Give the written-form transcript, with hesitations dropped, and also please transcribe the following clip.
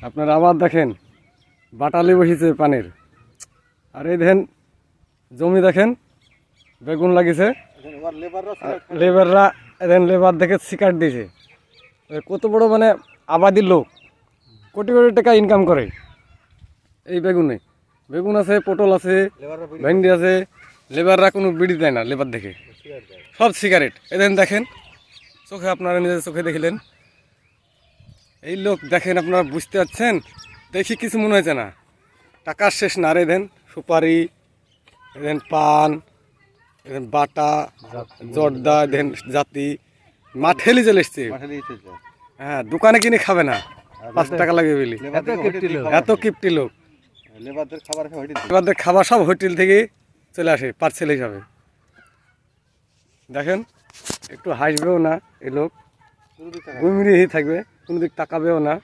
আপনারা আবার দেখেন বাটালি বসেছে পানির। আর এই দেখেন জমি দেখেন বেগুন লাগিয়েছে, লেবাররা দেখেন লেবার দেখে শিকার দিয়েছে। কত বড় মানে আবাদির লোক, কোটি কোটি টাকা ইনকাম করে এই বেগুনে। বেগুন আছে, পটল আছে, ভেন্ডি আছে। লেবাররা কোনো বিড়ি দেয় না, লেবার দেখে সব সিগারেট। এদিন দেখেন চোখে, আপনারা নিজের চোখে দেখিলেন। এই লোক দেখেন, আপনারা বুঝতে পারছেন? দেখি কিছু মনে হয়েছে না, টাকার শেষ না। আর দেন সুপারি, দেন পান, দেন বাটা, জর্দা, দেন জাতি মাঠেলি চলে এসছে। হ্যাঁ, দোকানে কিনে খাবে না, 5 টাকা লাগে বলি। এত কিপটি লোক। লেবারদের খাবার সব হোটেল থেকে চলে আসে পার্সেল হিসাবে। দেখেন একটু হাসবেও না এই লোক, ঘুমিয়ে থাকবে, কোনো দিক তাকাবেও না।